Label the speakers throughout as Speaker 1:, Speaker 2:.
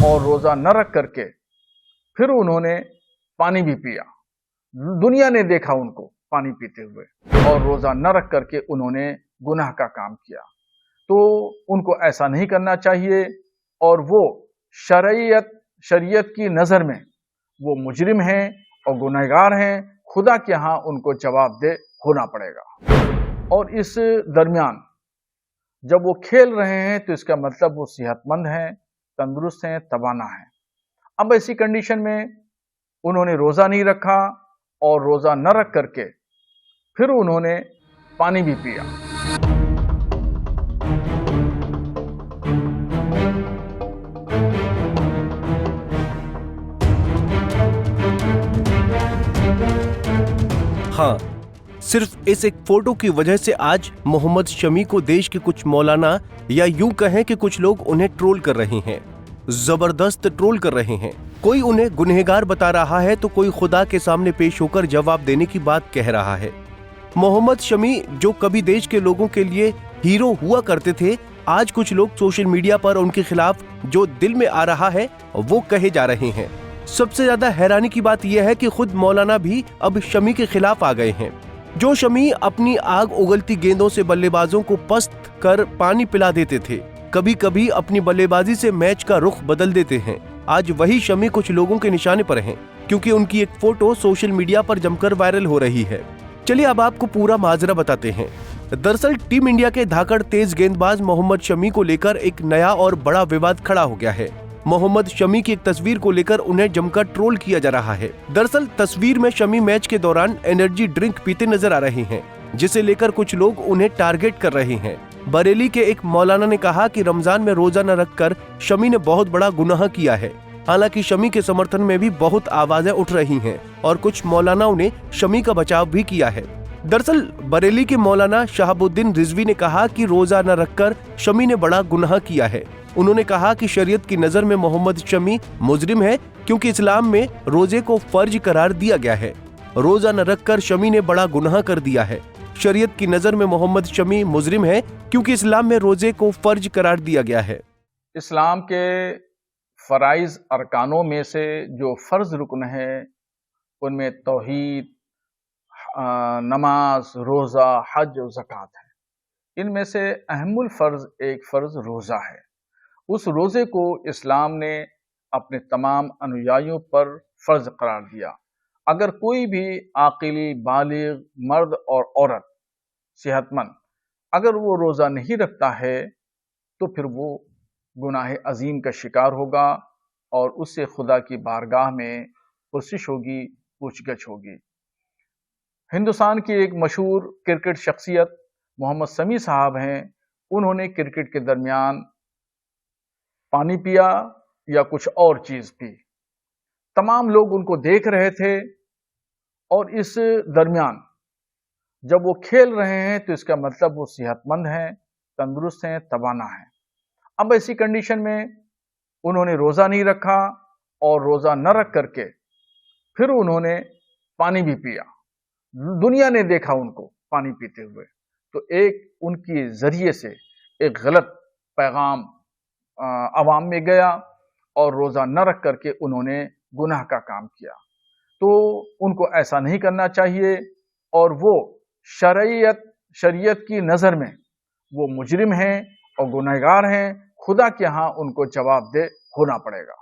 Speaker 1: और रोजा न रख करके फिर उन्होंने पानी भी पिया। दुनिया ने देखा उनको पानी पीते हुए, और रोजा न रख करके उन्होंने गुनाह का काम किया। तो उनको ऐसा नहीं करना चाहिए, और वो शरीयत की नजर में वो मुजरिम हैं और गुनहगार हैं। खुदा के यहाँ उनको जवाबदेह होना पड़ेगा। और इस दरमियान जब वो खेल रहे हैं तो इसका मतलब वो सेहतमंद हैं, तंदुरुस्त हैं, तवाना हैं। अब ऐसी कंडीशन में उन्होंने रोजा नहीं रखा, और रोजा न रख करके फिर उन्होंने पानी भी पिया।
Speaker 2: हाँ, सिर्फ इस एक फोटो की वजह से आज मोहम्मद शमी को देश के कुछ मौलाना, या यूं कहें कि कुछ लोग उन्हें ट्रोल कर रहे हैं, जबरदस्त ट्रोल कर रहे हैं। कोई उन्हें गुनहगार बता रहा है तो कोई खुदा के सामने पेश होकर जवाब देने की बात कह रहा है। मोहम्मद शमी जो कभी देश के लोगों के लिए हीरो हुआ करते थे, आज कुछ लोग सोशल मीडिया पर उनके खिलाफ जो दिल में आ रहा है वो कहे जा रहे हैं। सबसे ज्यादा हैरानी की बात यह है कि खुद मौलाना भी अब शमी के खिलाफ आ गए हैं। जो शमी अपनी आग उगलती गेंदों से बल्लेबाजों को पस्त कर पानी पिला देते थे, कभी कभी अपनी बल्लेबाजी से मैच का रुख बदल देते हैं, आज वही शमी कुछ लोगों के निशाने पर हैं, क्योंकि उनकी एक फोटो सोशल मीडिया पर जमकर वायरल हो रही है। चलिए अब आपको पूरा माजरा बताते हैं। दरअसल टीम इंडिया के धाकड़ तेज गेंदबाज मोहम्मद शमी को लेकर एक नया और बड़ा विवाद खड़ा हो गया है। मोहम्मद शमी की एक तस्वीर को लेकर उन्हें जमकर ट्रोल किया जा रहा है। दरअसल तस्वीर में शमी मैच के दौरान एनर्जी ड्रिंक पीते नजर आ रहे हैं, जिसे लेकर कुछ लोग उन्हें टारगेट कर रहे हैं। बरेली के एक मौलाना ने कहा कि रमजान में रोजा न रखकर शमी ने बहुत बड़ा गुनाह किया है। हालांकि शमी के समर्थन में भी बहुत आवाजें उठ रही हैं और कुछ मौलानाओं ने शमी का बचाव भी किया है। दरअसल बरेली के मौलाना शहाबुद्दीन रिजवी ने कहा कि रोजा न रखकर शमी ने बड़ा गुनाह किया है। उन्होंने कहा कि शरीयत की नजर में मोहम्मद शमी मुजरिम है, क्योंकि इस्लाम में रोजे को फर्ज करार दिया गया है। रोजा न रखकर शमी ने बड़ा गुनाह कर दिया है। शरीयत की नजर में मोहम्मद शमी मुजरिम है, क्योंकि इस्लाम में रोजे को फर्ज करार दिया गया है।
Speaker 1: इस्लाम के फराइज अरकानों में से जो फर्ज रुकन है उनमें तौहीद, नमाज, रोजा, हज और ज़कात है। इनमें से अहमुल फर्ज एक फर्ज रोजा है। उस रोजे को इस्लाम ने अपने तमाम अनुयायियों पर फर्ज करार दिया। अगर कोई भी आकिली, बालिग, मर्द और औरत, सेहतमंद, अगर वो रोजा नहीं रखता है तो फिर वो गुनाह अजीम का शिकार होगा और उससे खुदा की बारगाह में पुरसिश होगी, पूछगछ होगी। हिंदुस्तान की एक मशहूर क्रिकेट शख्सियत मोहम्मद शमी साहब हैं। उन्होंने क्रिकेट के दरमियान पानी पिया या कुछ और चीज पी। तमाम लोग उनको देख रहे थे, और इस दरमियान जब वो खेल रहे हैं तो इसका मतलब वो सेहतमंद हैं, तंदुरुस्त हैं, तवाना हैं। अब ऐसी कंडीशन में उन्होंने रोजा नहीं रखा, और रोजा न रख करके फिर उन्होंने पानी भी पिया। दुनिया ने देखा उनको पानी पीते हुए। तो एक उनकी जरिए से एक गलत पैगाम अवाम में गया, और रोजा न रख करके उन्होंने गुनाह का काम किया। तो उनको ऐसा नहीं करना चाहिए, और वो शरीयत की नजर में वो मुजरिम हैं और गुनहगार हैं। खुदा के यहाँ उनको जवाबदेह होना पड़ेगा।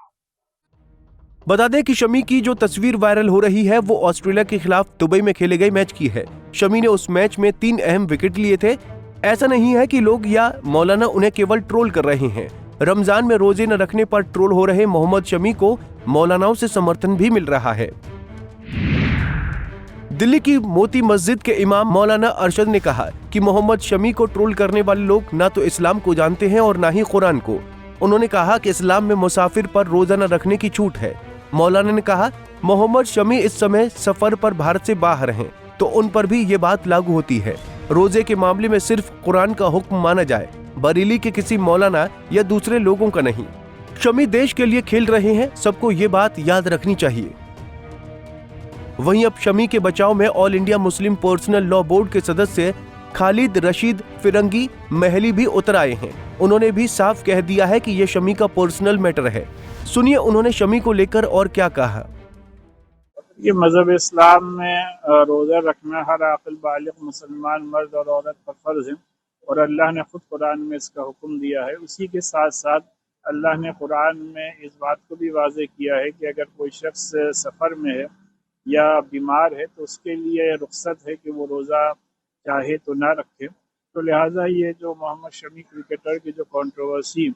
Speaker 2: बता दें कि शमी की जो तस्वीर वायरल हो रही है वो ऑस्ट्रेलिया के खिलाफ दुबई में खेले गए मैच की है। शमी ने उस मैच में 3 अहम विकेट लिए थे। ऐसा नहीं है कि लोग या मौलाना उन्हें केवल ट्रोल कर रहे हैं। रमजान में रोजे न रखने पर ट्रोल हो रहे मोहम्मद शमी को मौलानाओं से समर्थन भी मिल रहा है। दिल्ली की मोती मस्जिद के इमाम मौलाना अरशद ने कहा कि मोहम्मद शमी को ट्रोल करने वाले लोग ना तो इस्लाम को जानते हैं और ना ही कुरान को। उन्होंने कहा कि इस्लाम में मुसाफिर पर रोजा न रखने की छूट है। मौलाना ने कहा मोहम्मद शमी इस समय सफर पर भारत से बाहर हैं, तो उन पर भी ये बात लागू होती है। रोजे के मामले में सिर्फ कुरान का हुक्म माना जाए, बरेली के किसी मौलाना या दूसरे लोगों का नहीं। शमी देश के लिए खेल रहे हैं, सबको ये बात याद रखनी चाहिए। वहीं अब शमी के बचाव में all India Muslim personal law board के सदस्य खालिद रशीद फिरंगी महली भी उतर आए हैं। उन्होंने भी साफ कह दिया है कि ये शमी का पर्सनल मैटर है। सुनिए उन्होंने शमी को लेकर और क्या कहा।
Speaker 3: ये मज़हब इस्लाम में रोज़ा रखना हर आक़िल बालिग़ मुसलमान मर्द और औरत पर फ़र्ज़ है और अल्लाह ने ख़ुद कुरान में इसका हुक्म दिया है। उसी के साथ साथ अल्लाह ने कुरान में इस बात को भी वाज़ेह किया है कि अगर कोई शख्स सफ़र में है या बीमार है तो उसके लिए रुख्सत है कि वो रोज़ा चाहे तो ना रखे। तो लिहाजा ये जो मोहम्मद शमी क्रिकेटर की जो कंट्रोवर्सी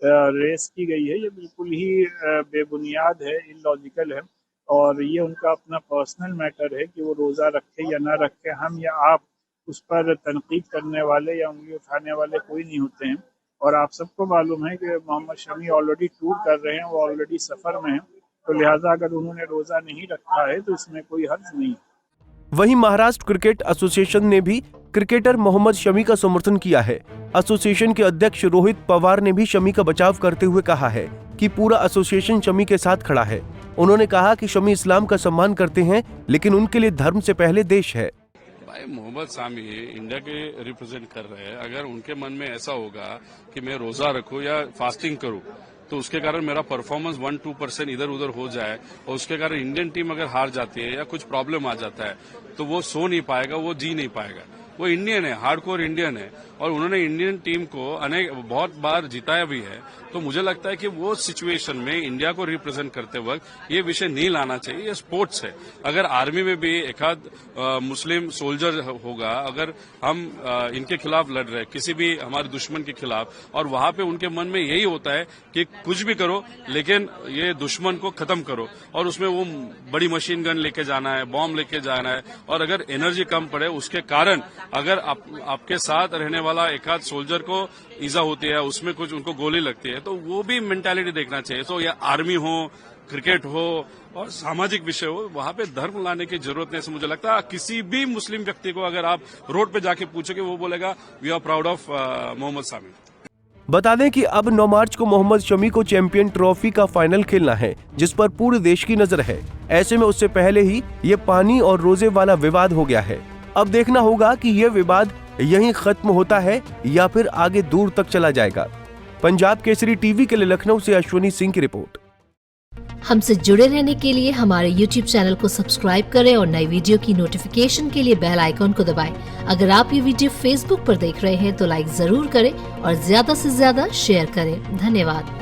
Speaker 3: रेस की गई है, ये बिल्कुल ही बेबुनियाद है, इलॉजिकल है और ये उनका अपना पर्सनल मैटर है कि वो रोज़ा रखे या ना रखे। हम या आप उस पर तनकीद करने वाले या उंगली उठाने वाले कोई नहीं होते हैं। और आप सबको मालूम है कि मोहम्मद शमी ऑलरेडी टूर कर रहे हैं, वो ऑलरेडी सफ़र में हैं, तो लिहाजा अगर उन्होंने रोज़ा नहीं रखा है तो इसमें कोई हर्ज नहीं है।
Speaker 2: वहीं महाराष्ट्र क्रिकेट एसोसिएशन ने भी क्रिकेटर मोहम्मद शमी का समर्थन किया है। एसोसिएशन के अध्यक्ष रोहित पवार ने भी शमी का बचाव करते हुए कहा है कि पूरा एसोसिएशन शमी के साथ खड़ा है। उन्होंने कहा कि शमी इस्लाम का सम्मान करते हैं, लेकिन उनके लिए धर्म से पहले देश है।
Speaker 4: भाई मोहम्मद शामी इंडिया के रिप्रेजेंट कर रहे हैं। अगर उनके मन में ऐसा होगा कि मैं रोजा रखूं या फास्टिंग करूं तो उसके कारण मेरा परफॉर्मेंस 1-2% इधर उधर हो जाए और उसके कारण इंडियन टीम अगर हार जाती है या कुछ प्रॉब्लम आ जाता है तो वो सो नहीं पाएगा, वो जी नहीं पाएगा। वो इंडियन है, हार्डकोर इंडियन है और उन्होंने इंडियन टीम को बहुत बार जिताया भी है। तो मुझे लगता है कि वो सिचुएशन में इंडिया को रिप्रेजेंट करते वक्त ये विषय नहीं लाना चाहिए। ये स्पोर्ट्स है। अगर आर्मी में भी एक आध मुस्लिम सोल्जर होगा, अगर हम इनके खिलाफ लड़ रहे किसी भी हमारे दुश्मन के खिलाफ और वहां पे उनके मन में यही होता है कि कुछ भी करो लेकिन ये दुश्मन को खत्म करो और उसमें वो बड़ी मशीन गन लेके जाना है, बॉम्ब लेके जाना है और अगर एनर्जी कम पड़े उसके कारण अगर आपके साथ रहने वाला एक आध सोल्जर को ईजा होती है, उसमें कुछ उनको गोली लगती है, तो वो भी मेंटालिटी देखना चाहिए। तो या आर्मी हो, क्रिकेट हो और सामाजिक विषय हो, वहां पे धर्म लाने की जरूरत नहीं। से मुझे लगता है किसी भी मुस्लिम व्यक्ति को अगर आप रोड पे जाके पूछोगे वो बोलेगा we are proud of Mohammed Shami.
Speaker 2: बता दें कि अब 9 मार्च को मोहम्मद शमी को चैंपियन ट्रॉफी का फाइनल खेलना है, जिस पर पूरे देश की नजर है। ऐसे में उससे पहले ही ये पानी और रोजे वाला विवाद हो गया है। अब देखना होगा कि यह विवाद यहीं खत्म होता है या फिर आगे दूर तक चला जाएगा। पंजाब केसरी टीवी के लिए लखनऊ से अश्विनी सिंह की रिपोर्ट।
Speaker 5: हमसे जुड़े रहने के लिए हमारे YouTube चैनल को सब्सक्राइब करें और नई वीडियो की नोटिफिकेशन के लिए बेल आइकॉन को दबाएं। अगर आप ये वीडियो Facebook पर देख रहे हैं तो लाइक जरूर करें और ज्यादा से ज्यादा शेयर करें। धन्यवाद।